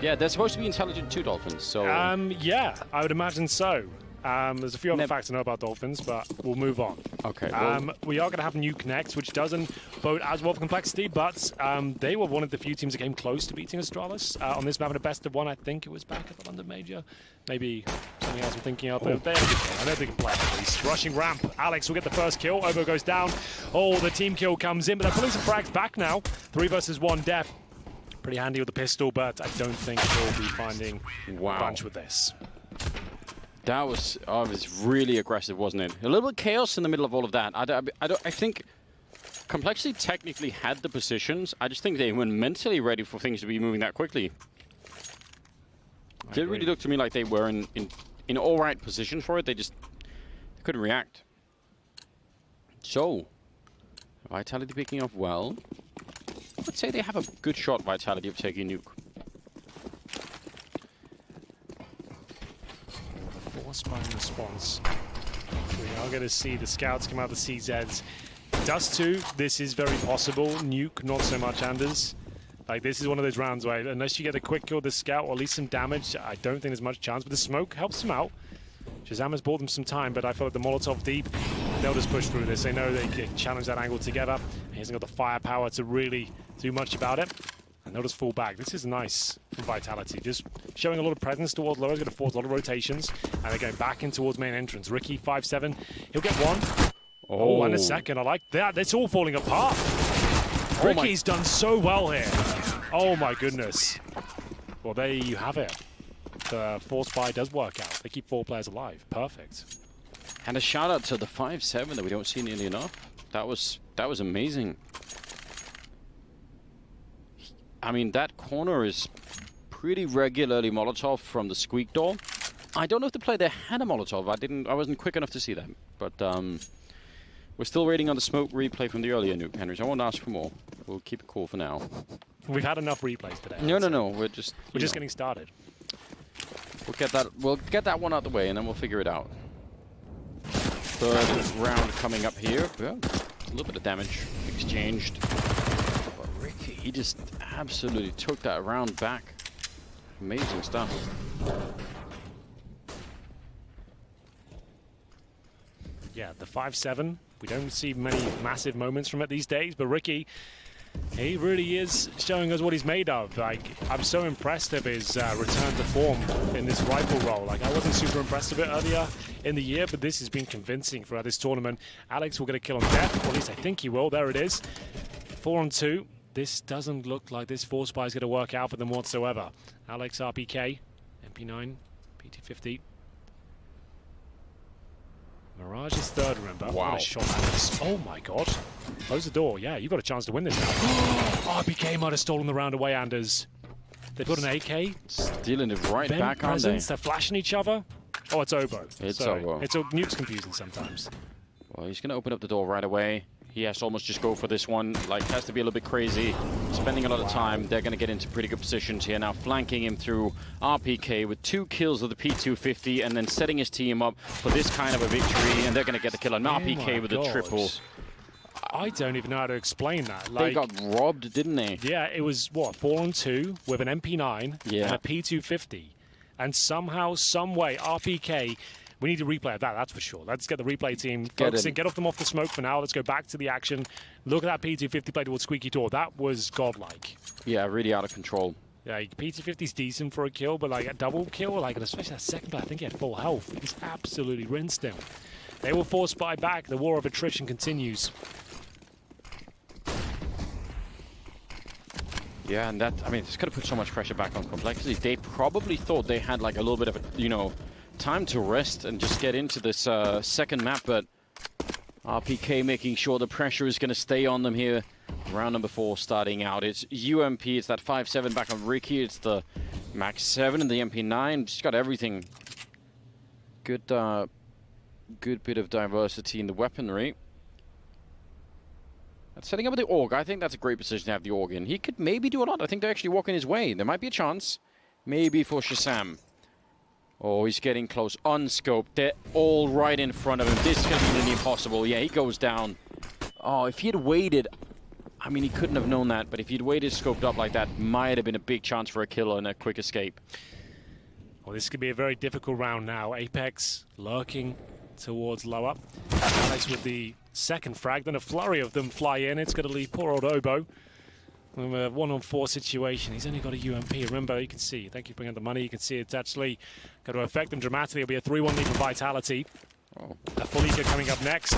Yeah, they're supposed to be intelligent too, dolphins. So yeah, I would imagine so. There's a few other facts to know about dolphins, but we'll move on. Okay. We are going to have Nuke next, which doesn't bode as well for complexity, but they were one of the few teams that came close to beating Astralis on this map in a best of one. I think it was back at the London Major. Maybe something else I'm thinking of. But I know they can play at least. Rushing ramp. Alex will get the first kill. Obo goes down. Oh, the team kill comes in, but they're pulling some frags back now. 3 versus 1 def. Pretty handy with the pistol, but I don't think he'll be finding a bunch with this. That was really aggressive, wasn't it? A little bit chaos in the middle of all of that. I think Complexity technically had the positions. I just think they weren't mentally ready for things to be moving that quickly. It really looked to me like they were in all right positions for it. They couldn't react. So, Vitality picking up well. I would say they have a good shot, Vitality, of taking Nuke. Force mine response. We are going to see the scouts come out of the CZs. Dust 2, this is very possible. Nuke, not so much, Anders. Like, this is one of those rounds where, unless you get a quick kill with the scout or at least some damage, I don't think there's much chance. But the smoke helps them out. Shazam has bought them some time, but I feel like the Molotov deep, they'll just push through this. They know they can challenge that angle together. He hasn't got the firepower to really do much about it. And they'll just fall back. This is nice from Vitality. Just showing a lot of presence towards lower. He's going to force a lot of rotations. And they're going back in towards main entrance. Ricky, 5-7. He'll get one. Oh, and a second. I like that. It's all falling apart. Ricky's done so well here. Oh, my goodness. Well, there you have it. The force buy does work out. They keep 4 players alive. Perfect. And a shout out to the 5-7 that we don't see nearly enough. That was amazing. I mean, that corner is pretty regularly Molotov from the squeak door. I don't know if the player there had a Molotov. I wasn't quick enough to see that. But we're still waiting on the smoke replay from the earlier Nuke, Henry. So I won't ask for more. We'll keep it cool for now. We've had enough replays today. No. We're just getting started. We'll get that one out the way, and then we'll figure it out. Third round coming up here. Yeah, a little bit of damage exchanged. But Ricky, he just absolutely took that round back. Amazing stuff. Yeah, the 5-7. We don't see many massive moments from it these days, but Ricky, he really is showing us what he's made of. Like, I'm so impressed of his return to form in this rifle role. Like, I wasn't super impressed of it earlier in the year, but this has been convincing throughout this tournament. Alex will get a kill on death, or at least I think he will. There it is. 4-on-2. This doesn't look like this force buy is going to work out for them whatsoever. Alex, RPK, MP9, PT50. Mirage is third, remember. Wow. What a shot, Alex. Oh my god. Close the door. Yeah, you've got a chance to win this now. RPK might have stolen the round away, Anders. They've got an AK. Stealing it right back, aren't they? They're flashing each other. Oh, it's Obo. It's Obo. It's Nuke's confusing sometimes. Well, he's going to open up the door right away. He has to almost just go for this one. Like, has to be a little bit crazy. Spending a lot of time. They're going to get into pretty good positions here. Now flanking him through RPK with 2 kills of the P250 and then setting his team up for this kind of a victory. And they're going to get the kill on RPK with a triple. I don't even know how to explain that. Like, they got robbed, didn't they? Yeah, it was, what, 4-on-2 with an MP9 and a P250. And somehow, some way, RPK... We need a replay of that, that's for sure. Let's get the replay team focusing. Get off them off the smoke for now. Let's go back to the action. Look at that P250 play towards Squeaky Door. That was godlike. Yeah, really out of control. Yeah, P250's decent for a kill, but like a double kill, like, and especially that second play, I think he had full health. He just absolutely rinsed him. They will force buy back. The war of attrition continues. Yeah, and that, I mean, it's going to put so much pressure back on Complexity. They probably thought they had like a little bit of a, time to rest and just get into this second map, but RPK making sure the pressure is going to stay on them here. Round number 4 starting out. It's UMP, it's that 5-7 back on Ricky, it's the Max 7 and the MP9. Just got everything. Good bit of diversity in the weaponry. Setting up with the AUG, I think that's a great position to have the AUG in. He could maybe do a lot. I think they're actually walking his way. There might be a chance. Maybe for Shazam. Oh, he's getting close. Unscoped. They're all right in front of him. This is going to be nearly impossible. Yeah, he goes down. Oh, if he had waited I mean, he couldn't have known that, but if he'd waited scoped up like that, might have been a big chance for a kill and a quick escape. Well, this could be a very difficult round now. Apex lurking towards lower. Alex with the second frag, then a flurry of them fly in. It's going to leave poor old Obo with a 1-on-4 situation. He's only got a UMP. Remember, you can see, thank you for bringing the money. You can see it's actually going to affect them dramatically. It'll be a 3-1 lead for Vitality. Oh. A Felica coming up next.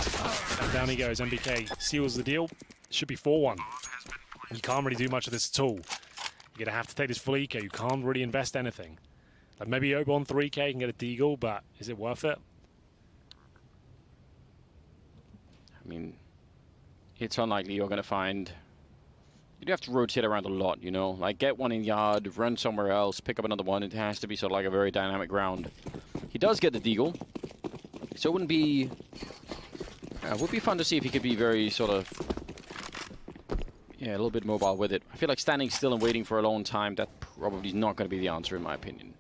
And down he goes. MBK seals the deal. Should be 4-1. You can't really do much of this at all. You're going to have to take this Felica. You can't really invest anything. Like maybe Obo on 3K can get a deagle, but is it worth it? I mean, it's unlikely you're going to find... You'd have to rotate around a lot, you know? Like, get one in yard, run somewhere else, pick up another one. It has to be sort of like a very dynamic round. He does get the deagle, so it wouldn't be... it would be fun to see if he could be very sort of... Yeah, a little bit mobile with it. I feel like standing still and waiting for a long time, that probably is not going to be the answer, in my opinion.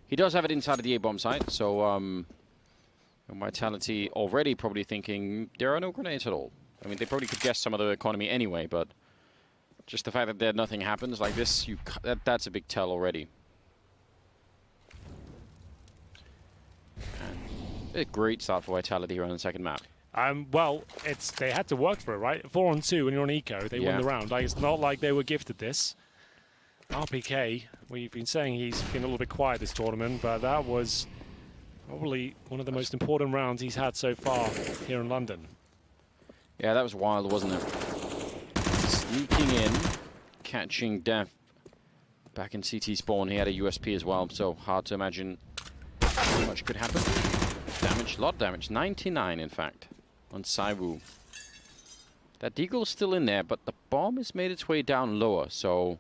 He does have it inside of the A-bomb site, so Vitality already probably thinking there are no grenades at all. I mean, they probably could guess some of the economy anyway, but just the fact that there nothing happens like this, that's a big tell already. And a great start for Vitality here on the second map. Well, they had to work for it, right? 4-on-2 when you're on eco, they won the round. Like, it's not like they were gifted this. RPK, we've been saying he's been a little bit quiet this tournament, but that was probably one of the most important rounds he's had so far here in London. Yeah, that was wild, wasn't it? Sneaking in, catching Death back in CT spawn. He had a USP as well, so hard to imagine how much could happen. Damage, a lot of damage, 99 in fact, on Saiwu. That deagle's still in there, but the bomb has made its way down lower, so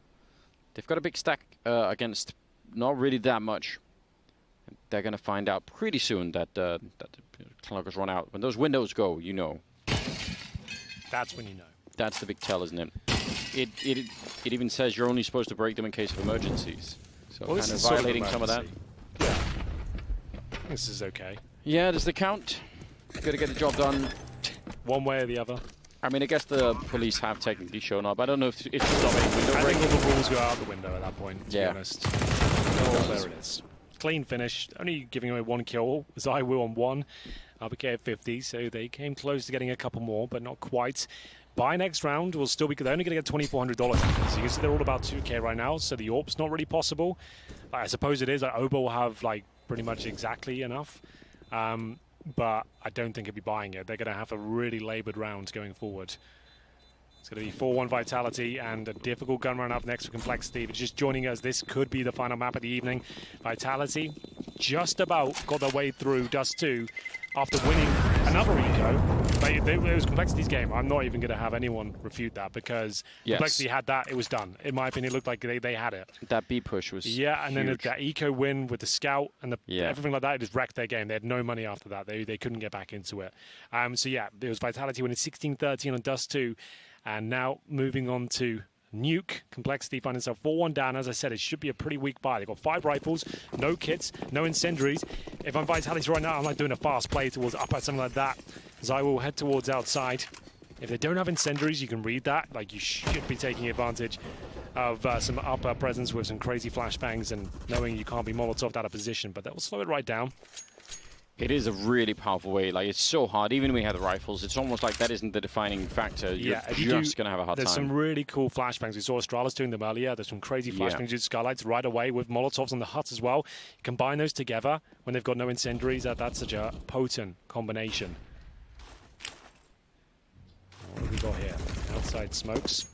they've got a big stack against not really that much. They're going to find out pretty soon that the clock has run out. When those windows go, you know. That's when you know. That's the big tell, isn't it? It even says you're only supposed to break them in case of emergencies. So well, kind of violating some of that. Yeah. This is okay. Yeah, there's the count. Got to get the job done. One way or the other. I mean, I guess the police have technically shown up. I don't know if it's stopping window break. I think all the rules go out the window at that point, to be honest. Oh, there it is. Clean finish. Only giving away 1 kill. Zaiwu on 1. RBK at 50, so they came close to getting a couple more, but not quite. By next round, will still be... They're only going to get $2,400. So you can see they're all about 2K right now, so the AWP's not really possible. I suppose it is. Like, Obo will have, like, pretty much exactly enough. But I don't think he'll be buying it. They're going to have a really laboured round going forward. It's going to be 4-1 Vitality and a difficult gun run up next for Complexity. But just joining us, this could be the final map of the evening. Vitality just about got their way through Dust 2 after winning another eco. It was Complexity's game. I'm not even going to have anyone refute that because Complexity had that, it was done. In my opinion, it looked like they had it. That B push was huge. And then that eco win with the scout and everything like that, it just wrecked their game. They had no money after that. They couldn't get back into it. So yeah, it was Vitality winning 16-13 on Dust 2. And now moving on to Nuke. Complexity find itself 4-1 down. As I said, it should be a pretty weak buy. They've got 5 rifles, no kits, no incendiaries. If I'm Vitality right now, I'm like doing a fast play towards up at something like that. Zai will head towards outside. If they don't have incendiaries, you can read that. Like, you should be taking advantage of some upper presence with some crazy flashbangs and knowing you can't be Molotov'd out of position, but that will slow it right down. It is a really powerful way. Like, it's so hard. Even when we have the rifles, it's almost like that isn't the defining factor. You're just going to have a hard time. There's some really cool flashbangs. We saw Astralis doing them earlier. There's some crazy flashbangs with Skylights right away with Molotovs on the huts as well. You combine those together when they've got no incendiaries. That's such a potent combination. What have we got here? Outside smokes.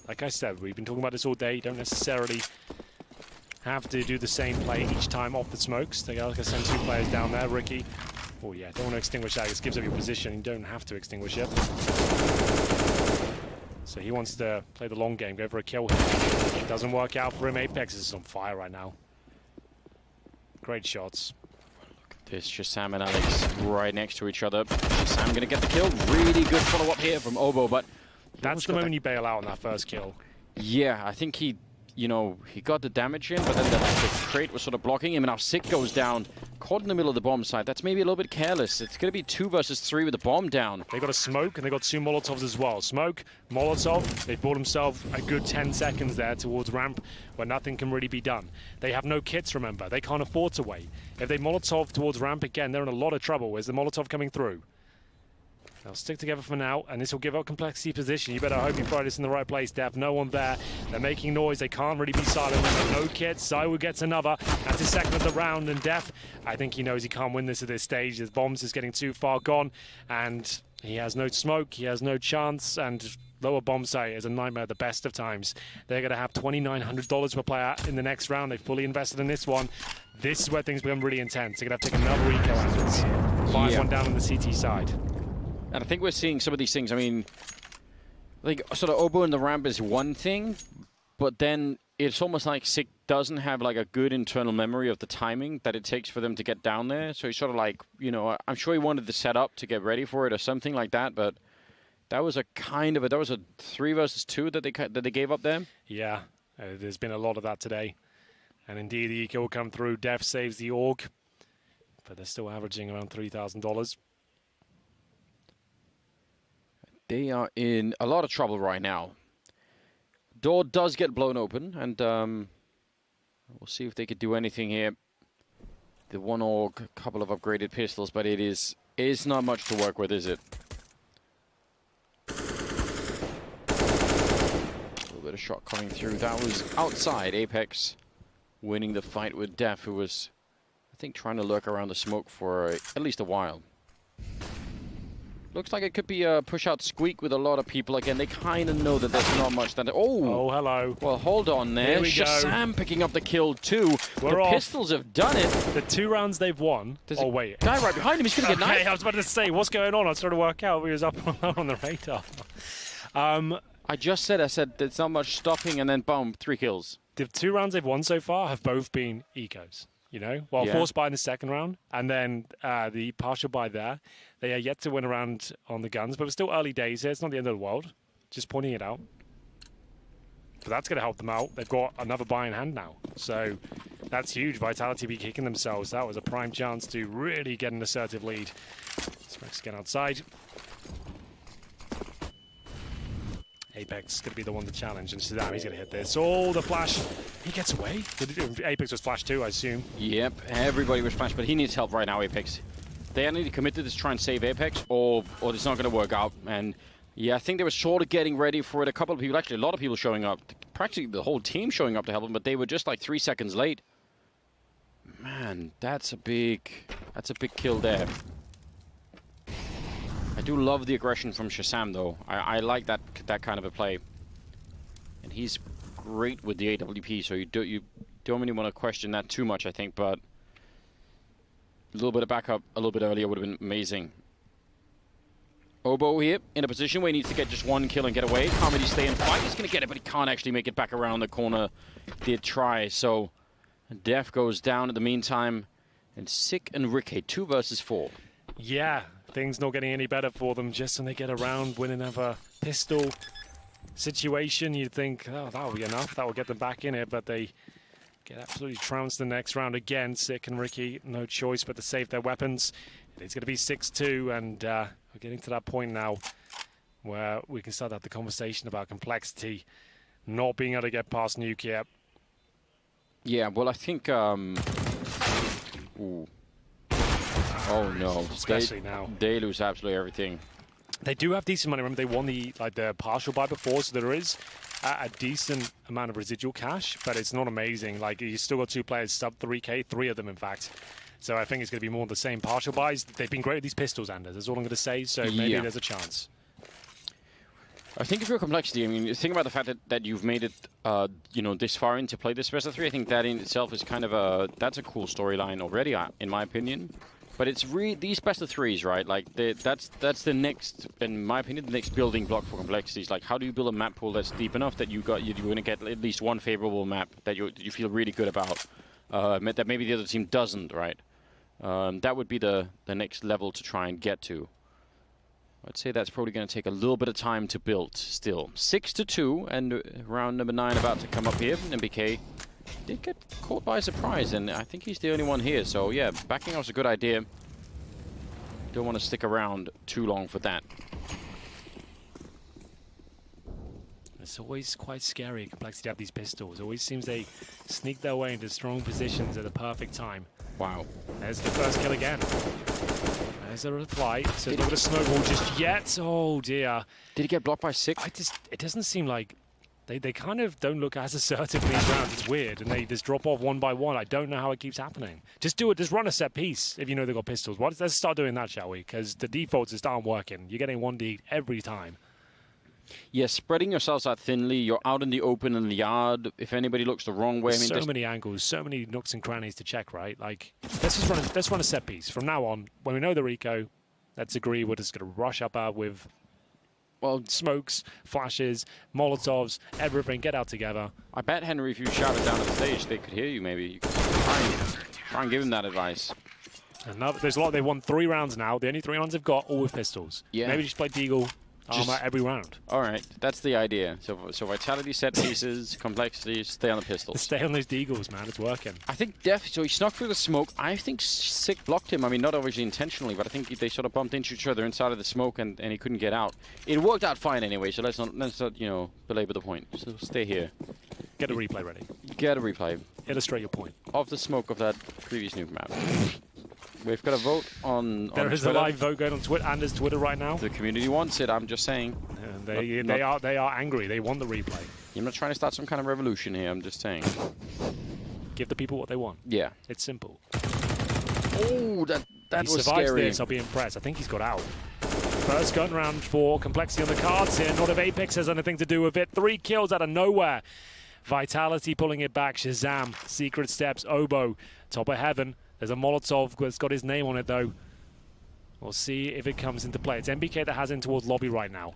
Like I said, we've been talking about this all day. You don't necessarily have to do the same play each time off the smokes. They got to send 2 players down there. Ricky. Oh yeah, don't want to extinguish that. This gives up your position. You don't have to extinguish it. So he wants to play the long game, go for a kill here. It doesn't work out for him. Apex is on fire right now. Great shots. Look at this, Shazam and Alex right next to each other. Shazam going to get the kill. Really good follow-up here from Obo, but... That's the moment you bail out on that first kill. Yeah, I think he got the damage in, but then the crate was sort of blocking him, and now Sick goes down. caught in the middle of the bomb site. That's maybe a little bit careless. It's going to be 2 versus 3 with the bomb down. They got a smoke and they got 2 Molotovs as well. Smoke, Molotov, they bought themselves a good 10 seconds there towards ramp where nothing can really be done. They have no kits, remember. They can't afford to wait. If they Molotov towards ramp again, they're in a lot of trouble. Where's the Molotov coming through? They'll stick together for now, and this will give up complexity position. You better hope you throw this in the right place, Dev. No one there. They're making noise. They can't really be silent. No kits. Zywoo gets another. That's his second of the round, and Dev, I think he knows he can't win this at this stage. His bombs is getting too far gone, and he has no smoke. He has no chance, and lower bomb site is a nightmare at the best of times. They're going to have $2,900 per player in the next round. They fully invested in this one. This is where things become really intense. They're going to have to take another eco afterwards. 5-1 down on the CT side. And I think we're seeing some of these things. I mean, I think sort of Obo and the ramp is one thing, but then it's almost like Sick doesn't have like a good internal memory of the timing that it takes for them to get down there. So he's sort of like, you know, I'm sure he wanted the setup to get ready for it or something like that, but that was a kind of a, that was a 3 versus 2 that they gave up there. Yeah, there's been a lot of that today. And indeed, the eco will come through. Def saves the AUG, but they're still averaging around $3,000. They are in a lot of trouble right now. Door does get blown open, and we'll see if they could do anything here. The 1 AUG, a couple of upgraded pistols, but it is not much to work with, is it? A little bit of shot coming through. That was outside. Apex winning the fight with Def, who was, I think, trying to lurk around the smoke for at least a while. Looks like it could be a push-out squeak with a lot of people. Again, they kind of know that there's not much that... Oh, hello. Well, hold on there. Shazam picking up the kill, too. We're the off. Pistols have done it. The 2 rounds they've won... There's wait. Guy right behind him. He's going to get knifed. Okay, I was about to say, what's going on? I was trying to work out. We was up on the radar. I just said, there's not much stopping, and then boom, 3 kills. The 2 rounds they've won so far have both been ecos. You know, well, yeah. Forced buy in the second round, and then the partial buy there. They are yet to win a round on the guns, but it's still early days here. It's not the end of the world. Just pointing it out. But that's going to help them out. They've got another buy in hand now. So that's huge. Vitality be kicking themselves. That was a prime chance to really get an assertive lead. Smokes again outside. Apex is going to be the one to challenge, and Shazam, he's going to hit this. Oh, the flash. He gets away. Apex was flashed too, I assume. Yep, everybody was flashed, but he needs help right now, Apex. They need to commit to this, try and save Apex, or it's not going to work out. And yeah, I think they were sort of getting ready for it. A couple of people, actually a lot of people showing up. Practically the whole team showing up to help them, but they were just like 3 seconds late. Man, that's a big kill there. I do love the aggression from Shazam, though. I like that kind of a play. And he's great with the AWP, so you don't really want to question that too much, I think, but a little bit of backup a little bit earlier would have been amazing. Obo here in a position where he needs to get just 1 kill and get away. Can't really stay and fight. He's going to get it, but he can't actually make it back around the corner. Did try, so Def goes down in the meantime. And Sick and Ricky, 2 versus 4. Yeah, things not getting any better for them. Just when they get around, win another pistol situation, you'd think, oh, that'll be enough. That will get them back in it, but they get absolutely trounced the next round again. Sick and Ricky, no choice but to save their weapons. It's going to be 6-2, and we're getting to that point now where we can start to have the conversation about complexity, not being able to get past Nuke yet. Yeah, well, I think... Ooh. Oh no! Especially now, they lose absolutely everything. They do have decent money. Remember, they won the partial buy before, so there is a decent amount of residual cash, but it's not amazing. Like, you still got 2 players sub 3K, 3 of them in fact. So I think it's going to be more of the same partial buys. They've been great with these pistols, Anders. That's all I'm going to say. So maybe there's a chance. I think if you're complexity, I mean, think about the fact that you've made it, you know, this far into play this best of 3. I think that in itself is kind of that's a cool storyline already, in my opinion. But it's really these best of 3s, right? Like that's the next, in my opinion, the next building block for complexities. Like, how do you build a map pool that's deep enough that you're going to get at least 1 favorable map that you feel really good about, that maybe the other team doesn't, right? That would be the next level to try and get to. I'd say that's probably going to take a little bit of time to build still. 6-2, and round number 9 about to come up here. MBK did get caught by surprise, and I think he's the only one here. So yeah, backing out's a good idea. Don't want to stick around too long for that. It's always quite scary, Complexity, to have these pistols. It always seems they sneak their way into strong positions at the perfect time. Wow. There's the first kill again. There's a reply. So not going to snowball just yet. Oh dear. Did he get blocked by 6? It doesn't seem like they kind of don't look as assertive in these rounds. It's weird, and they just drop off one by one. I don't know how it keeps happening. Just do it. Just run a set piece if you know they've got pistols. Let's start doing that, shall we? Because the defaults just aren't working. You're getting 1D every time. Yeah, spreading yourselves out thinly. You're out in the open in the yard. If anybody looks the wrong way, I mean, so many angles, so many nooks and crannies to check. Right? Like, let's run a set piece from now on. When we know the Rico, let's agree we're just going to rush up out with, well, smokes, flashes, Molotovs, everything. Get out together. I bet, Henry, if you shouted down at the stage, they could hear you. Maybe you could try and give them that advice. There's a lot. They won 3 rounds now. The only 3 rounds they've got, all with pistols. Yeah. Maybe just play Deagle. Every round. All right, that's the idea. So vitality, set pieces, complexity, stay on the pistols. Stay on those deagles, man. It's working. I think so he snuck through the smoke. I think Sick blocked him. I mean, not obviously intentionally, but I think they sort of bumped into each other inside of the smoke, and he couldn't get out. It worked out fine anyway. So let's not belabor the point. So stay here. Get a replay ready. Get a replay. Illustrate your point. Of the smoke of that previous Nuke map. We've got a vote on There is Twitter. a live vote going on Twitter and there's Twitter right now. The community wants it. I'm just saying. And they are angry. They want the replay. I'm not trying to start some kind of revolution here. I'm just saying. Give the people what they want. Yeah. It's simple. Oh, that was survives scary. This, I'll be impressed. I think he's got out. First gun round for Complexity on the cards here. Not if Apex has anything to do with it. 3 kills out of nowhere. Vitality pulling it back. Shazam. Secret Steps. Oboe. Top of heaven. There's a Molotov that's got his name on it, though. We'll see if it comes into play. It's MBK that has in towards lobby right now.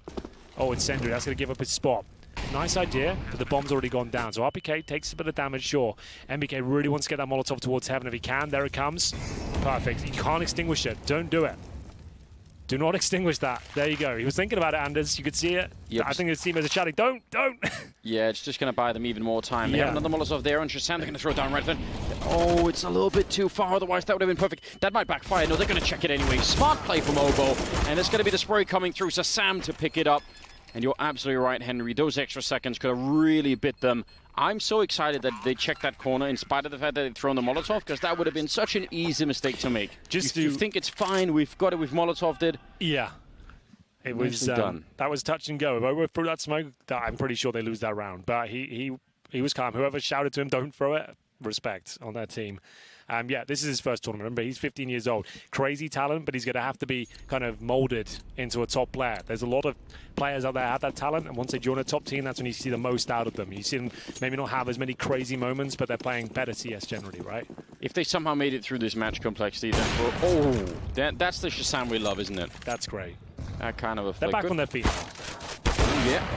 Oh, Incendiary. That's going to give up his spot. Nice idea, but the bomb's already gone down. So RPK takes a bit of damage, sure. MBK really wants to get that Molotov towards heaven if he can. There it comes. Perfect. He can't extinguish it. Don't do it. Do not extinguish that. There you go. He was thinking about it, Anders. You could see it. Yep. I think his teammates are shouting, don't. Yeah, it's just going to buy them even more time. They have another Molotov there on Shazam. They're going to throw it down right then. Oh, it's a little bit too far. Otherwise, that would have been perfect. That might backfire. No, they're going to check it anyway. Smart play from Oboe. And it's going to be the spray coming through. Shazam to pick it up. And you're absolutely right, Henry. Those extra seconds could have really bit them. I'm so excited that they checked that corner in spite of the fact that they'd thrown the Molotov, because that would have been such an easy mistake to make. You think it's fine. We've got it. We've Molotoved it. Yeah. It was done. That was touch and go. If Oboe threw that smoke, I'm pretty sure they lose that round. But he was calm. Whoever shouted to him, don't throw it, respect on that team. Yeah, this is his first tournament. Remember, he's 15 years old. Crazy talent, but he's going to have to be kind of molded into a top player. There's a lot of players out there that have that talent, and once they join a top team, that's when you see the most out of them. You see them maybe not have as many crazy moments, but they're playing better CS generally, right? If they somehow made it through this match Complexity, then that's the Shazam we love, isn't it? That's great. That kind of a They're back on their feet now. Yeah,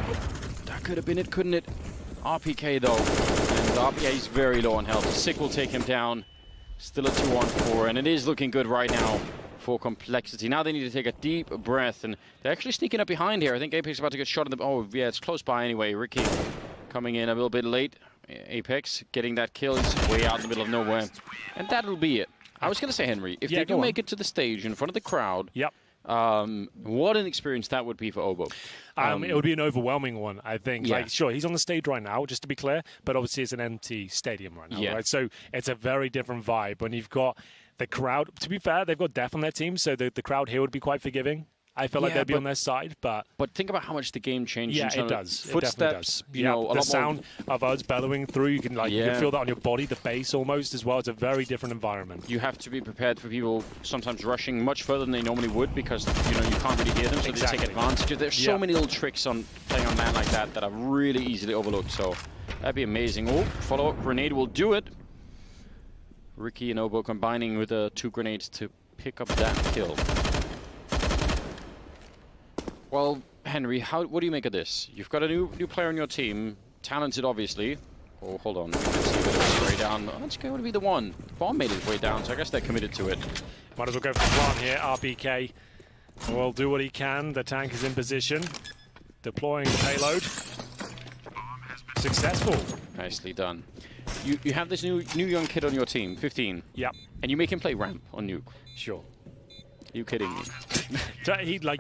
that could have been it, couldn't it? RPK though, and RPK is very low on health. Sick will take him down. Still a 2-on-4, and it is looking good right now for Complexity. Now they need to take a deep breath, and they're actually sneaking up behind here. I think Apex is about to get shot in the... Oh, yeah, it's close by anyway. Ricky coming in a little bit late. Apex getting that kill. He's way out in the middle of nowhere. And that'll be it. I was going to say, Henry, if they do make it to the stage in front of the crowd... Yep. What an experience that would be for Oboe. It would be an overwhelming one, I think. Yeah. Like, sure, he's on the stage right now, just to be clear, but obviously it's an empty stadium right now, right? So it's a very different vibe when you've got the crowd. To be fair, they've got Def on their team, so the crowd here would be quite forgiving. I feel like they'd be on their side, but think about how much the game changed. Yeah, in it does. Footsteps, it definitely does. you know, a the lot sound more... of us bellowing through, you can you can feel that on your body, the bass almost as well. It's a very different environment. You have to be prepared for people sometimes rushing much further than they normally would, because you can't really hear them, so they take advantage. There's so many little tricks on playing on land like that that are really easily overlooked. So that'd be amazing. Oh, follow-up grenade will do it. Ricky and Oboe combining with 2 grenades to pick up that kill. Well, Henry, what do you make of this? You've got a new player on your team, talented, obviously. Oh, hold on. We can see a bit of spray down. Oh, that's going to be the one. Bomb made its way down, so I guess they're committed to it. Might as well go for the plant here. RPK will do what he can. The tank is in position. Deploying the payload. Successful. Nicely done. You have this new young kid on your team, 15. Yep. And you make him play ramp on Nuke. Sure. Are you kidding me?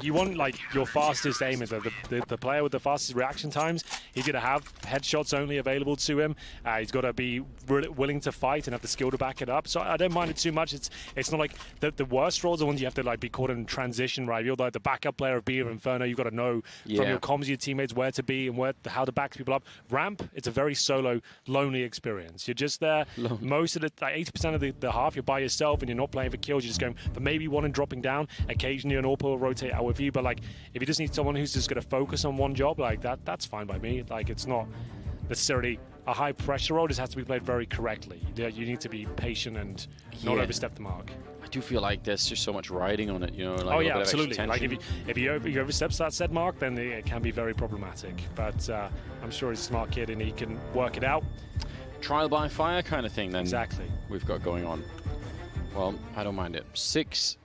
You want your fastest aimer, the player with the fastest reaction times. He's going to have headshots only available to him. He's got to be willing to fight and have the skill to back it up. So I don't mind it too much. It's not like the worst roles are ones you have to be caught in transition, right? You're like the backup player of B or Inferno. You've got to know from your comms, your teammates, where to be and how to back people up. Ramp, it's a very solo, lonely experience. You're just there most of the 80% of the half. You're by yourself and you're not playing for kills. You're just going for maybe one and dropping down. Occasionally an AWP will rotate out with you, but if you just need someone who's just going to focus on one job, that's fine by me. It's not necessarily a high pressure role. It just has to be played very correctly. You need to be patient and not overstep the mark. I do feel like there's just so much riding on it, oh yeah, absolutely. If you oversteps that said mark, then it can be very problematic. But I'm sure he's a smart kid and he can work it out. Trial by fire kind of thing then. Exactly. We've got going on. Well, I don't mind it. 6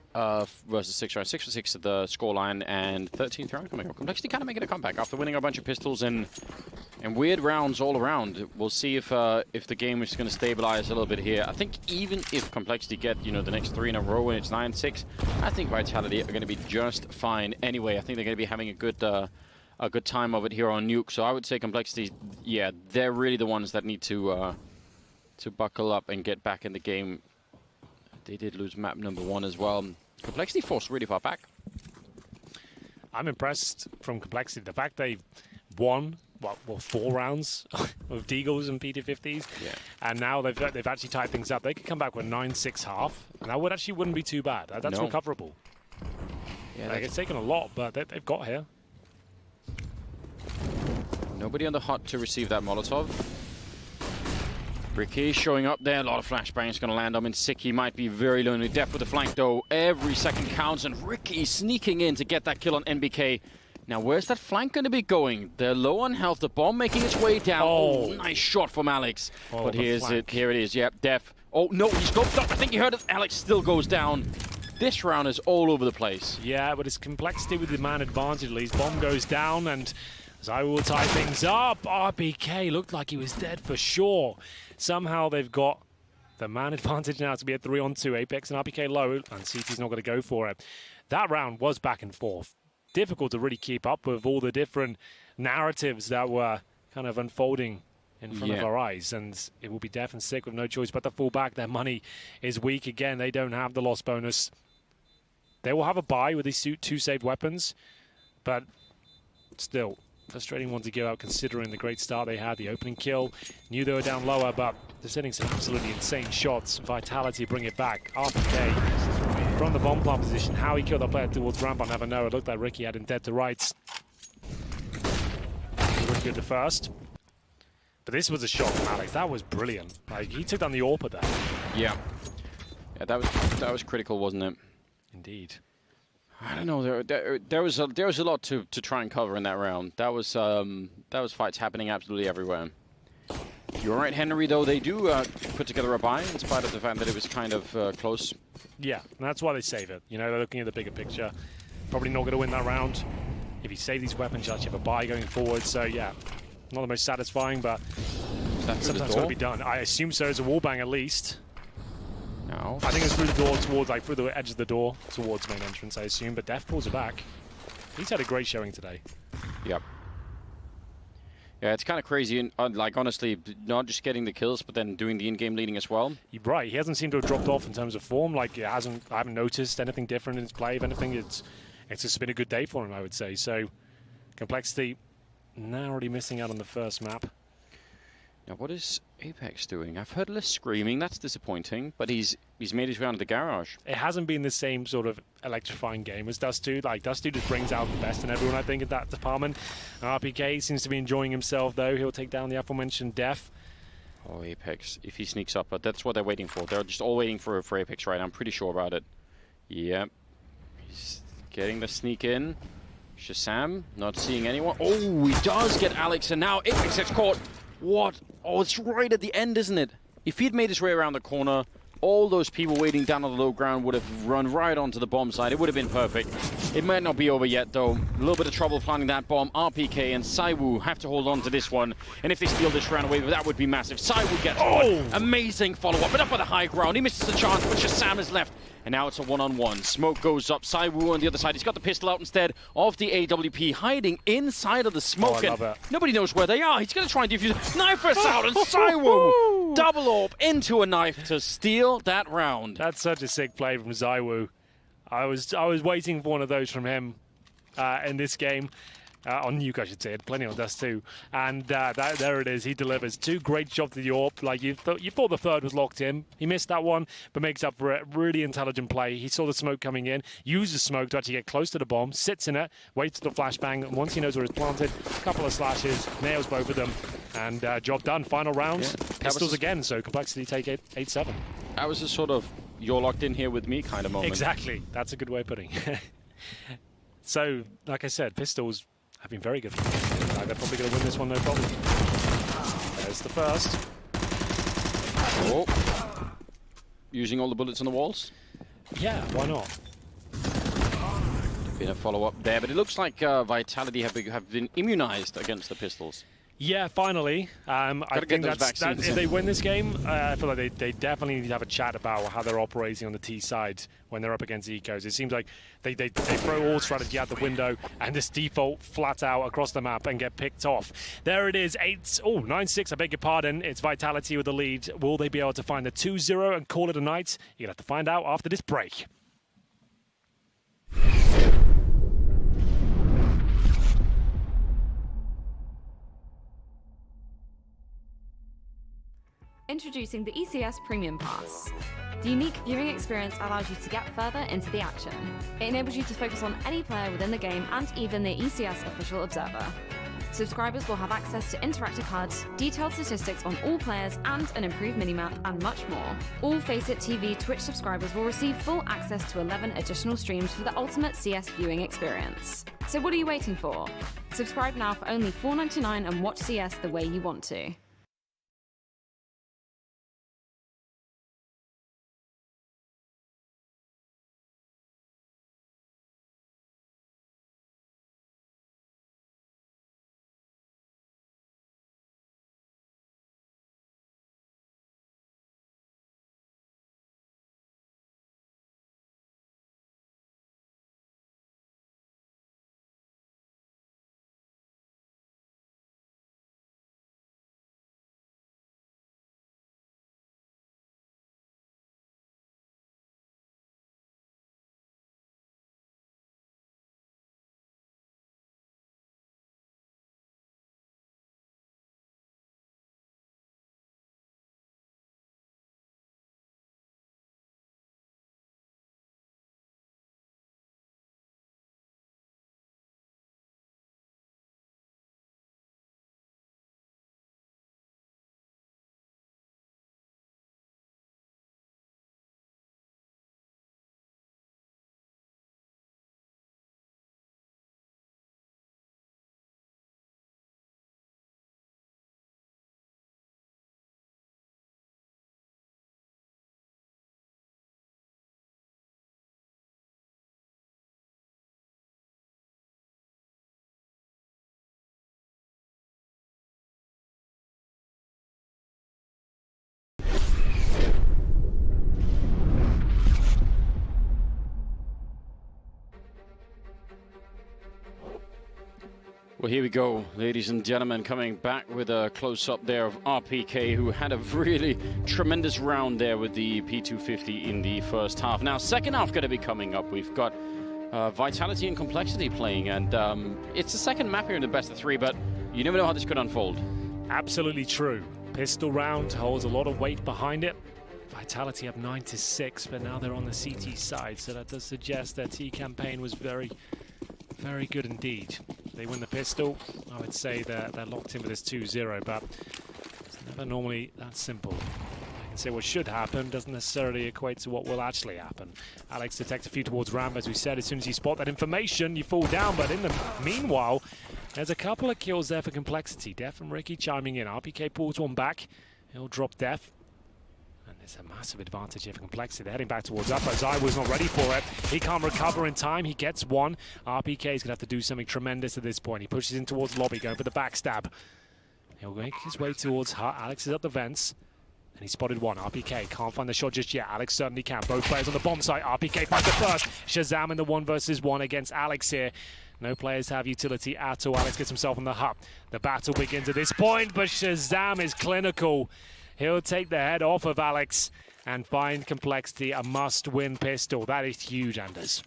versus 6 round. 6 for 6 at the scoreline, and 13th round coming up. Complexity kind of making a comeback after winning a bunch of pistols and weird rounds all around. We'll see if the game is going to stabilize a little bit here. I think even if Complexity get the next 3 in a row and it's 9-6, I think Vitality are going to be just fine anyway. I think they're going to be having a good time of it here on Nuke. So I would say Complexity, yeah, they're really the ones that need to buckle up and get back in the game. They did lose map number 1 as well. Complexity forced really far back. I'm impressed from Complexity. The fact they've won 4 rounds of Deagles and PT50s, and now they've actually tied things up. They could come back with 9-6 half, and that wouldn't be too bad. That's recoverable. Yeah, it's taken a lot, but they've got here. Nobody on the hut to receive that Molotov. Ricky showing up there. A lot of flashbangs going to land on him. Sicky might be very lonely. Def with the flank, though. Every second counts, and Ricky sneaking in to get that kill on NBK. Now, where's that flank going to be going? They're low on health. The bomb making its way down. Oh, nice shot from Alex. But here's it. Here it is. Yep, Def. Oh, no, he scoped up. I think you heard it. Alex still goes down. This round is all over the place. Yeah, but it's Complexity with the man advantage at least. Bomb goes down, and I will tie things up. RPK looked like he was dead for sure. Somehow they've got the man advantage now to be at 3-on-2. Apex and RPK low, and CT's not going to go for it. That round was back and forth. Difficult to really keep up with all the different narratives that were kind of unfolding in front of our eyes, and it will be Def and Sick with no choice but to fall back. Their money is weak again. They don't have the loss bonus. They will have a buy with these 2 saved weapons, but still frustrating one to give out considering the great start they had. The opening kill, knew they were down lower, but they're sending some absolutely insane shots. Vitality bring it back. RPK from the bomb plant position. How he killed that player towards ramp, I'll never know. It looked like Ricky had him dead to rights. Ricky at the first. But this was a shot from Alex. That was brilliant. He took down the AWP there. Yeah, that was critical, wasn't it? Indeed. I don't know. There was a lot to try and cover in that round. That was fights happening absolutely everywhere. You're right, Henry. Though they do put together a buy in spite of the fact that it was kind of close. Yeah, and that's why they save it. They're looking at the bigger picture. Probably not going to win that round. If you save these weapons, you actually have a buy going forward. So yeah, not the most satisfying, but sometimes it's got to be done. I assume so. It's a wallbang at least. No. I think it's through the door towards, through the edge of the door towards main entrance, I assume. But Def pulls it back. He's had a great showing today. Yep. Yeah, it's kind of crazy. And honestly, not just getting the kills, but then doing the in-game leading as well. You're right. He hasn't seemed to have dropped off in terms of form. I haven't noticed anything different in his play. If anything, it's just been a good day for him, I would say. So, Complexity narrowly missing out on the first map. Now, what is Apex doing? I've heard less screaming. That's disappointing. But he's made his way onto the garage. It hasn't been the same sort of electrifying game as Dust 2. Dust 2 just brings out the best in everyone, I think, in that department. RPK seems to be enjoying himself, though. He'll take down the aforementioned Def. Oh, Apex, if he sneaks up. But that's what they're waiting for. They're just all waiting for Apex, right? I'm pretty sure about it. Yep. He's getting the sneak in. Shazam, not seeing anyone. Oh, he does get Alex, and now Apex gets caught. What? Oh, it's right at the end, isn't it? If he'd made his way around the corner, all those people waiting down on the low ground would have run right onto the bomb side. It would have been perfect. It might not be over yet, though. A little bit of trouble planting that bomb. RPK and Saiwu have to hold on to this one. And if they steal this round away, that would be massive. Saiwu gets one. Amazing follow-up, but up on the high ground. He misses the chance, but Shazam is left. And now it's a one-on-one. Smoke goes up. Saiwu on the other side. He's got the pistol out instead of the AWP, hiding inside of the smoke. I love it. Nobody knows where they are. He's going to try and defuse. Knife us out, and Saiwu double AWP into a knife to steal that round. That's such a sick play from Saiwu. I was waiting for one of those from him in this game. On Nuke, I should say. Plenty on Dust too. And there it is. He delivers. Two great shots to the AWP. Like you thought the third was locked in. He missed that one, but makes up for it. Really intelligent play. He saw the smoke coming in, uses smoke to actually get close to the bomb, sits in it, waits for the flashbang, and once he knows where it's planted, a couple of slashes, nails both of them, and job done. Final round. Yeah, pistols again, so Complexity take it 8-7. That was a sort of you're locked in here with me kind of moment. Exactly. That's a good way of putting it. So, like I said, pistols have been very good. They're probably going to win this one, no problem. There's the first. Oh. Using all the bullets on the walls? Yeah, why not? Been a follow-up there, but it looks like Vitality have been immunized against the pistols. Yeah, finally. I think that if they win this game, I feel like they definitely need to have a chat about how they're operating on the T side when they're up against Ecos. It seems like they throw all strategy out the window and just default flat out across the map and get picked off. There it is, 9-6, I beg your pardon. It's Vitality with the lead. Will they be able to find the 2-0 and call it a night? You'll have to find out after this break. Introducing the ECS Premium Pass. The unique viewing experience allows you to get further into the action. It enables you to focus on any player within the game and even the ECS official observer. Subscribers will have access to interactive HUD, detailed statistics on all players and an improved minimap, and much more. All Faceit TV Twitch subscribers will receive full access to 11 additional streams for the ultimate CS viewing experience. So what are you waiting for? Subscribe now for only $4.99 and watch CS the way you want to. Well, here we go, ladies and gentlemen, coming back with a close-up there of RPK, who had a really tremendous round there with the P250 in the first half. Now, second half going to be coming up. We've got Vitality and Complexity playing, and it's the second map here in the best of three, but you never know how this could unfold. Absolutely true. Pistol round holds a lot of weight behind it. Vitality up 9-6, but now they're on the CT side, so that does suggest their T campaign was very, very good indeed. They win the pistol, I would say they're locked in with this 2-0, but it's never normally that simple. I can say what should happen doesn't necessarily equate to what will actually happen. Alex detects a few towards ramp, as we said. As soon as you spot that information, you fall down, but in the meanwhile, there's a couple of kills there for Complexity. Def and Ricky chiming in. RPK pulls one back. He'll drop Def. And It's a massive advantage here for Complexity. They're heading back towards Upper. Zywoo's not ready for it. He can't recover in time. He gets one. RPK is going to have to do something tremendous at this point. He pushes in towards Lobby, going for the backstab. He'll make his way towards Hut. Alex is at the vents. And he spotted one. RPK can't find the shot just yet. Alex certainly can. Both players on the bomb site. RPK finds the first. Shazam in the 1 versus 1 against Alex here. No players have utility at all. Alex gets himself on the hut. The battle begins at this point, but Shazam is clinical. He'll take the head off of Alex and find Complexity a must-win pistol. That is huge, Anders.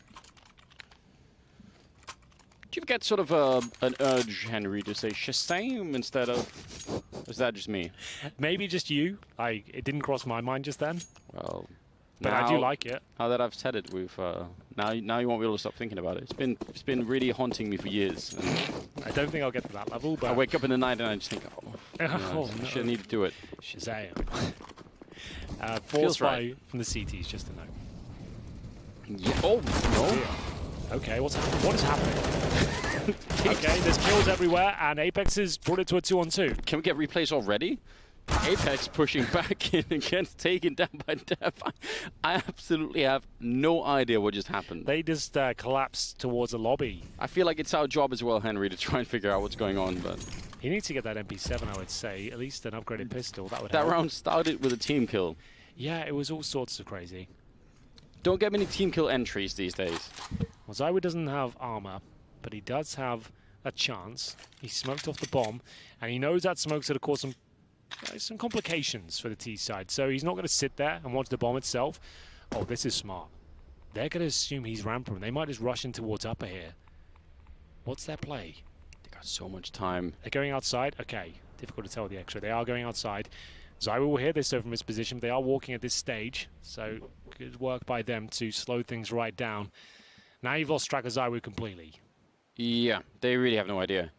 Do you get sort of an urge, Henry, to say Shazam instead of... Is that just me? Maybe just you. It didn't cross my mind just then. Well... But I do like it. Now that I've said it, we've now you won't be able to stop thinking about it. It's been really haunting me for years. I don't think I'll get to that level, but I wake up in the night and I just think, no. shouldn't need to do it. Shazam. Force right from the CTs, just to know. Yeah. Oh no! Yeah. Okay, what's happening? What is happening? Okay, there's kills everywhere, and Apex has brought it to a 2-on-2. Can we get replays already? Apex pushing back in and gets taken down by Dev. I absolutely have no idea what just happened. They just collapsed towards a lobby. I feel like it's our job as well, Henry, to try and figure out what's going on. But he needs to get that MP7, I would say. At least an upgraded pistol. That would that help. round started with a team kill. Yeah, it was all sorts of crazy. Don't get many team kill entries these days. Well, Zywoo doesn't have armor, but he does have a chance. He smoked off the bomb, and he knows that smoke's going to cause some complications for the T side, so he's not going to sit there and watch the bomb itself. Oh, this is smart. They're going to assume he's ramping. They might just rush in towards Upper here. What's their play? They got so much time. They're going outside? Okay, difficult to tell with the extra. They are going outside. Zywoo will hear this though from his position. They are walking at this stage, so good work by them to slow things right down. Now you've lost track of Zywoo completely. Yeah, they really have no idea.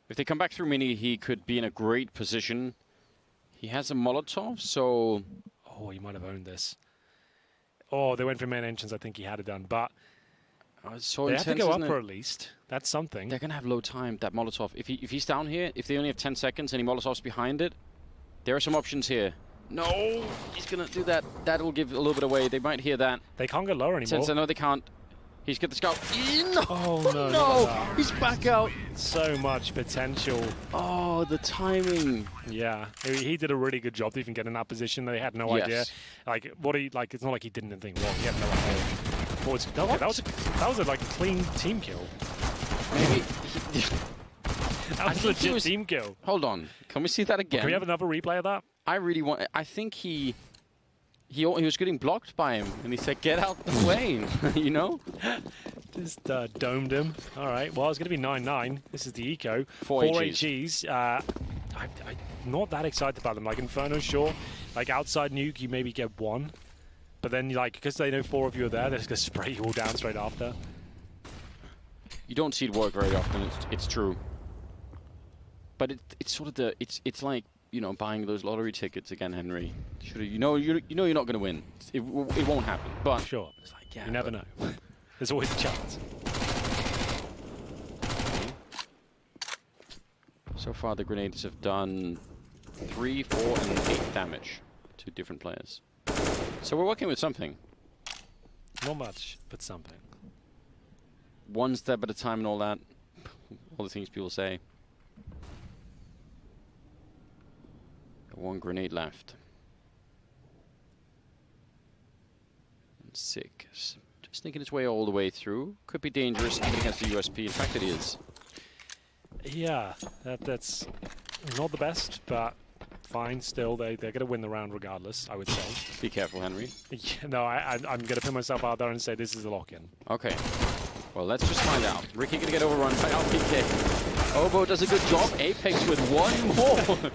If they come back through Mini, he could be in a great position. He has a Molotov, so... Oh, he might have owned this. Oh, they went for main entrance. I think he had it done, but so they intense, have to go isn't up it? for at least. That's something. They're going to have low time, that Molotov. If he's down here, if they only have 10 seconds and he Molotov's behind it, there are some options here. No, he's going to do that. That will give a little bit away. They might hear that. They can't go lower anymore. Since I know they can't. He's got the scout. No! Oh, no. No! He's back out. So much potential. Oh, the timing. Yeah, he did a really good job to even get in that position. They had no idea. Like, it's not like he did anything wrong. He had no idea. That was a clean team kill. Maybe. That was a legit team kill. Hold on. Can we see that again? Can we have another replay of that? I really want... I think he was getting blocked by him, and he said, "Get out the way," you know? Just domed him. All right, well, it's going to be 9-9. This is the Eco. 4 HGs. I'm not that excited about them. Like, Inferno, sure. Like, outside Nuke, you maybe get one. But then, because they know 4 of you are there, they're just going to spray you all down straight after. You don't see it work very often, it's true. But it's sort of the... It's like, you know, buying those lottery tickets again, Henry. You know you're not going to win. It won't happen. But sure, it's like, yeah, you never know. There's always a chance. So far, the grenades have done 3, 4, and 8 damage to different players. So we're working with something. Not much, but something. One step at a time and all that. All the things people say. 1 grenade left. And 6. Just thinking its way all the way through. Could be dangerous even against the USP. In fact, it is. Yeah, that's not the best, but fine still. They're going to win the round regardless, I would say. Be careful, Henry. Yeah, no, I'm going to put myself out there and say this is a lock-in. Okay. Well, let's just find out. Ricky going to get overrun by RPK. Obo does a good job. Apex with 1 more.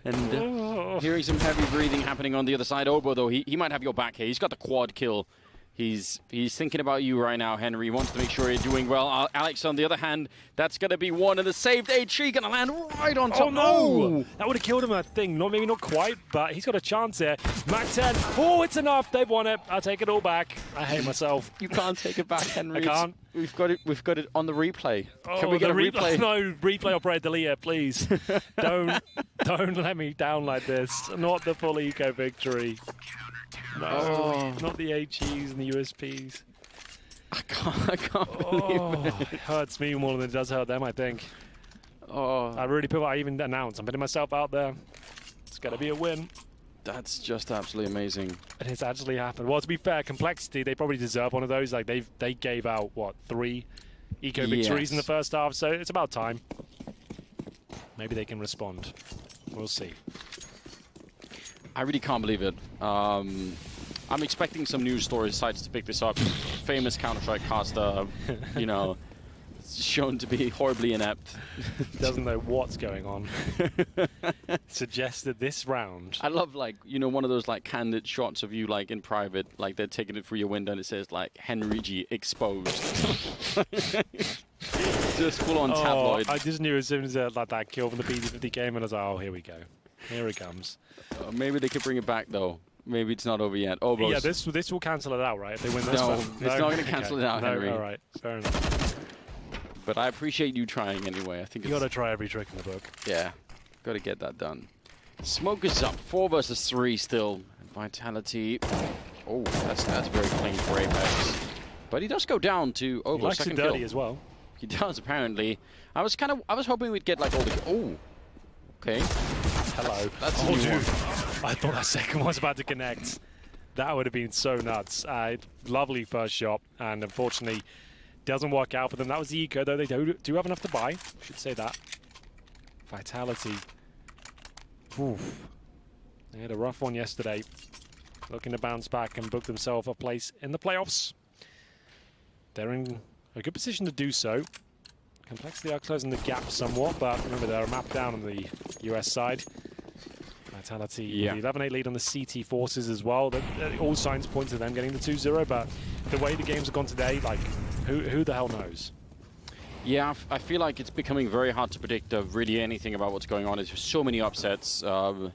And hearing some heavy breathing happening on the other side. Obo, though, he might have your back here. He's got the quad kill. He's thinking about you right now, Henry. He wants to make sure you're doing well. Alex, on the other hand, that's going to be one, and the saved HE going to land right on top. Oh, no! That would have killed him, I think. Maybe not quite, but he's got a chance here. Mac 10. Oh, it's enough. They've won it. I'll take it all back. I hate myself. You can't take it back, Henry. I can't. We've got it on the replay. Oh, Can we get a replay? No, replay operator, delete it, please. Don't let me down like this. Not the full eco victory. No, not the HEs and the USPs. I can't believe it. It hurts me more than it does hurt them, I think. I even announced. I'm putting myself out there. It's going to be a win. That's just absolutely amazing. And it's actually happened. Well, to be fair, Complexity, they probably deserve one of those. Like, they gave out, what, 3 eco victories in the first half, so it's about time. Maybe they can respond. We'll see. I really can't believe it. I'm expecting some news story sites to pick this up. Famous Counter-Strike caster, you know, shown to be horribly inept. Doesn't know what's going on. Suggested this round. I love, like, you know, one of those, like, candid shots of you, like, in private. Like, they're taking it through your window and it says, like, Henry G exposed. Just full-on tabloid. I just knew as soon as like that kill from the BD50 came, and I was like, oh, here we go. Here it comes. Maybe they could bring it back, though. Maybe it's not over yet. Oh, yeah, this will cancel it out, right? If they win this one. It's not going to cancel it out, Henry. All right, fair enough. But I appreciate you trying anyway. I think you got to try every trick in the book. Yeah, got to get that done. Smoke is up, 4 versus 3 still. Vitality. Oh, that's very clean for Apex. But he does go down to Obo, second kill. He likes it dirty as well. He does, apparently. I was hoping we'd get like all the. Oh, okay. Hello. That's a new dude. one. I thought that second one was about to connect. That would have been so nuts. Lovely first shot, and unfortunately, doesn't work out for them. That was the eco, though. They do have enough to buy. Should say that. Vitality. Oof. They had a rough one yesterday. Looking to bounce back and book themselves a place in the playoffs. They're in a good position to do so. Complexity are closing the gap somewhat, but remember they're a map down on the US side. Vitality, the 11-8 lead on the CT Forces as well. All signs point to them getting the 2-0, but the way the games have gone today, like, who the hell knows? Yeah, I feel like it's becoming very hard to predict really anything about what's going on. There's just so many upsets. I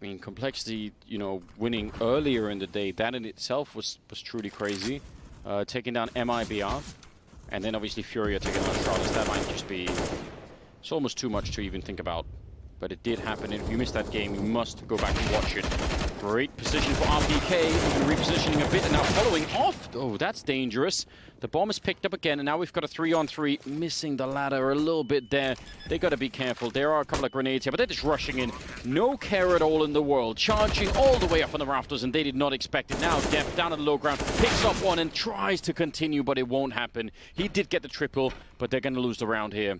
mean, Complexity, you know, winning earlier in the day, that in itself was truly crazy. Taking down MIBR, and then obviously Furia taking down Charlotte. That might just be... It's almost too much to even think about. But it did happen, and if you missed that game, you must go back and watch it. Great position for RPK, repositioning a bit, and now following off. Oh, that's dangerous. The bomb is picked up again, and now we've got a 3-on-3, missing the ladder a little bit there. They got to be careful. There are a couple of grenades here, but they're just rushing in. No care at all in the world. Charging all the way up on the rafters, and they did not expect it. Now Def down at the low ground, picks up one and tries to continue, but it won't happen. He did get the triple, but they're going to lose the round here.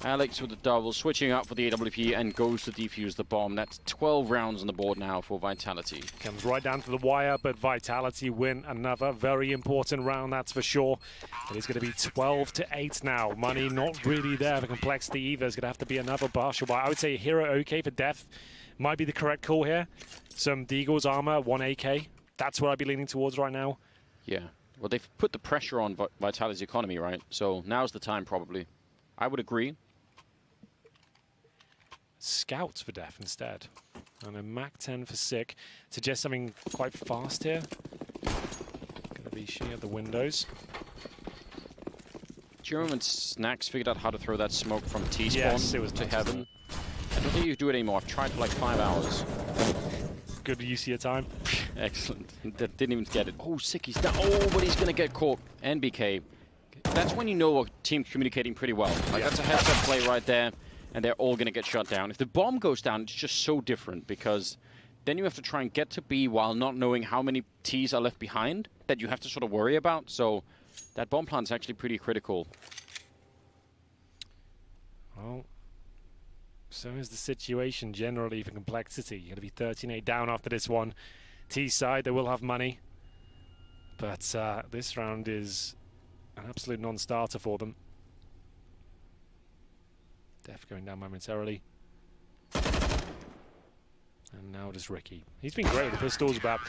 Alex with the double, switching up for the AWP and goes to defuse the bomb. That's 12 rounds on the board now for Vitality. Comes right down to the wire, but Vitality win another very important round, that's for sure. It is going to be 12-8 now. Money not really there for Complexity either. It's going to have to be another partial buy. I would say Hero OK for Death might be the correct call here. Some Deagle's armor, 1 AK. That's what I'd be leaning towards right now. Yeah. Well, they've put the pressure on Vitality's economy, right? So now's the time, probably. I would agree. Scouts for Def instead. And a Mac 10 for Sick. Suggests something quite fast here. Gonna be she at the windows. Do you remember when Snacks figured out how to throw that smoke from T-spawn yes, it was to heaven? I don't think you can do it anymore. I've tried for like 5 hours. Good use of your time. Excellent. That didn't even get it. Oh, Sick, he's down. Oh, but he's gonna get caught. NBK. That's when you know a team's communicating pretty well. Like, that's a heads-up play right there. And they're all going to get shut down. If the bomb goes down, it's just so different because then you have to try and get to B while not knowing how many Ts are left behind that you have to sort of worry about. So that bomb plant is actually pretty critical. Well, so is the situation generally for Complexity. You're going to be 13-8 down after this one. T side, they will have money. But this round is an absolute non-starter for them. Def going down momentarily. And now just Ricky. He's been great with the pistols, but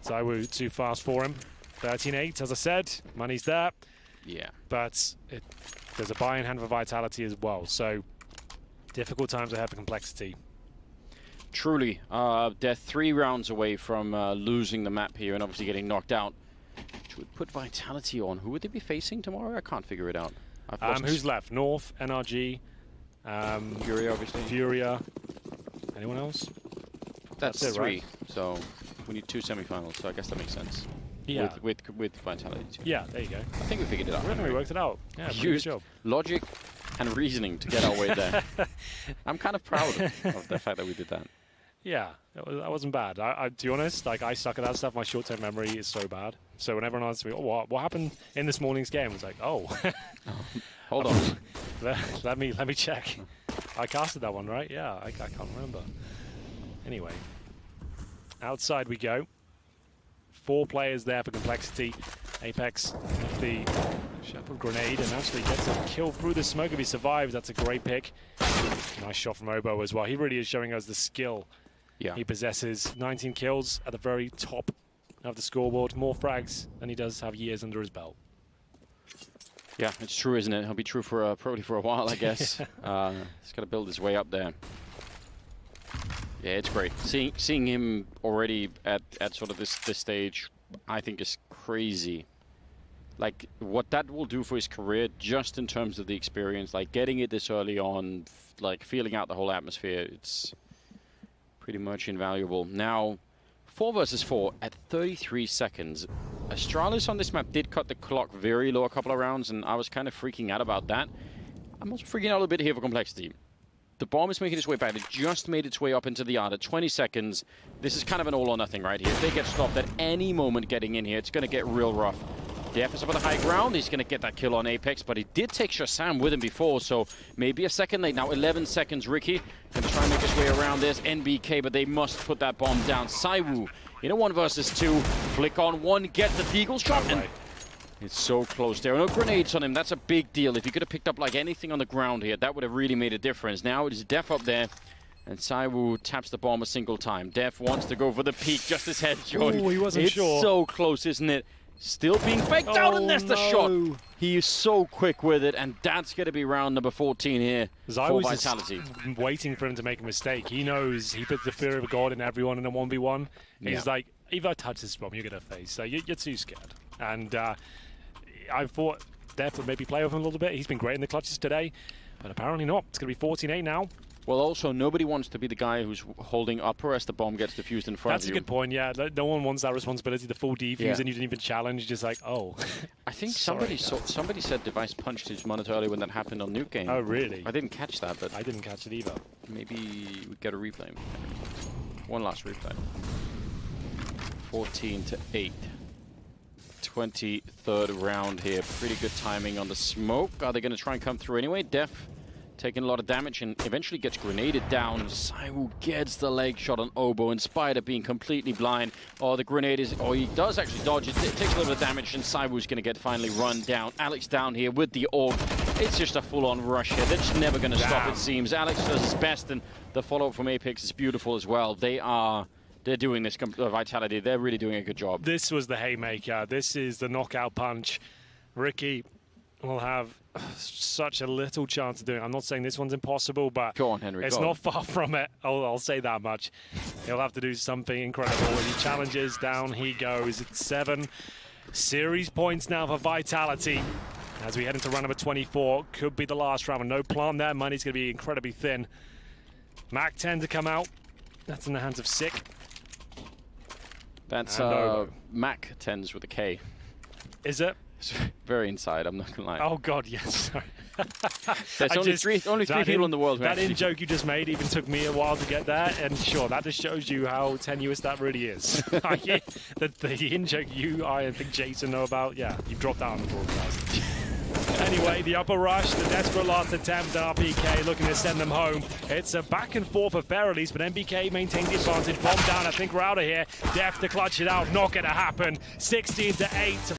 Zywoo too fast for him. 13-8, as I said, money's there. Yeah. But there's a buy in hand for Vitality as well, so difficult times ahead for Complexity. Truly, they're 3 rounds away from losing the map here and obviously getting knocked out. Which would put Vitality on. Who would they be facing tomorrow? I can't figure it out. Who's left? North, NRG, Furia, obviously. Furia. Anyone else? That's it, 3. right? So we need 2 semifinals. So I guess that makes sense. Yeah. With Vitality too. Yeah, there you go. I think we figured it out. We worked it out. Yeah, pretty good Used job. logic and reasoning to get our way there. I'm kind of proud of the fact that we did that. Yeah, that wasn't bad. To be honest, like, I suck at that stuff. My short-term memory is so bad. So when everyone asks me, oh, what happened in this morning's game? It's like, oh. Hold on. let me check. I casted that one, right? Yeah, I can't remember. Anyway, outside we go. 4 players there for Complexity. Apex with the shuffle grenade and actually gets a kill through the smoke. If he survives, that's a great pick. Nice shot from Obo as well. He really is showing us the skill he possesses. 19 kills at the very top of the scoreboard. More frags than he does have years under his belt. Yeah, it's true, isn't it? He'll be true for probably for a while, I guess. He's got to build his way up there. Yeah, it's great. Seeing him already at sort of this stage, I think is crazy. Like, what that will do for his career, just in terms of the experience, like getting it this early on, like feeling out the whole atmosphere, it's pretty much invaluable. Now, 4 versus 4 at 33 seconds. Astralis on this map did cut the clock very low a couple of rounds, and I was kind of freaking out about that. I'm also freaking out a little bit here for Complexity. The bomb is making its way back. It just made its way up into the yard at 20 seconds. This is kind of an all or nothing right here. If they get stopped at any moment getting in here, it's going to get real rough. Def is up on the high ground. He's going to get that kill on Apex, but he did take Shazam with him before, so maybe a second late. Now 11 seconds, Ricky. Going to try and make his way around this. NBK, but they must put that bomb down. Zywoo in a 1 versus 2. Flick on 1, get the deagle shot, and it's so close there. No grenades on him. That's a big deal. If he could have picked up like anything on the ground here, that would have really made a difference. Now it is Def up there, and Zywoo taps the bomb a single time. Def wants to go for the peak, just his head showing. Oh, he wasn't sure. It's so close, isn't it? Still being faked out, and there's the shot. He is so quick with it, and that's going to be round number 14 here for Vitality. Just waiting for him to make a mistake. He knows he puts the fear of God in everyone in a 1v1. He's like, if I touch this bomb, you're going to face. So you're too scared. And I thought Def would maybe play with him a little bit. He's been great in the clutches today, but apparently not. It's going to be 14-8 now. Well, also, nobody wants to be the guy who's holding upper as the bomb gets defused in front of you. That's a good point, yeah. No one wants that responsibility, the full defuse, and you didn't even challenge, just like, oh. I think somebody said Device punched his monitor earlier when that happened on Nuke game. Oh, really? I didn't catch that, but... I didn't catch it either. Maybe we get a replay. One last replay. 14-8. 23rd round here. Pretty good timing on the smoke. Are they going to try and come through anyway? Def taking a lot of damage and eventually gets grenaded down. Zywoo gets the leg shot on Obo in spite of being completely blind. Oh, the grenade is... Oh, he does actually dodge it. It takes a little bit of damage, and Zywoo's going to get finally run down. Alex down here with the orb. It's just a full-on rush here. They're just never going to stop, it seems. Alex does his best, and the follow-up from Apex is beautiful as well. They're doing this Vitality. They're really doing a good job. This was the haymaker. This is the knockout punch. Ricky will have such a little chance of doing it. I'm not saying this one's impossible, but go on, Henry, it's not far from it. I'll say that much. He'll have to do something incredible. As he challenges, down he goes. It's 7 series points now for Vitality. As we head into round number 24, could be the last round. No plan there. Money's going to be incredibly thin. Mac 10 to come out. That's in the hands of Sick. That's Mac 10s with a K. Is it? It's very inside, I'm not going to lie. Oh, God, yes. Sorry. There's only three people in the world who that in-joke you just made even took me a while to get that, and sure, that just shows you how tenuous that really is. The in-joke I think Jason know about, yeah, you've dropped out on the broadcast. Anyway, the upper rush, the desperate last attempt, RPK looking to send them home. It's a back and forth affair at least, but NBK maintains the advantage. Bomb down, I think we're out of here. Def to clutch it out, not going to happen. 16-8.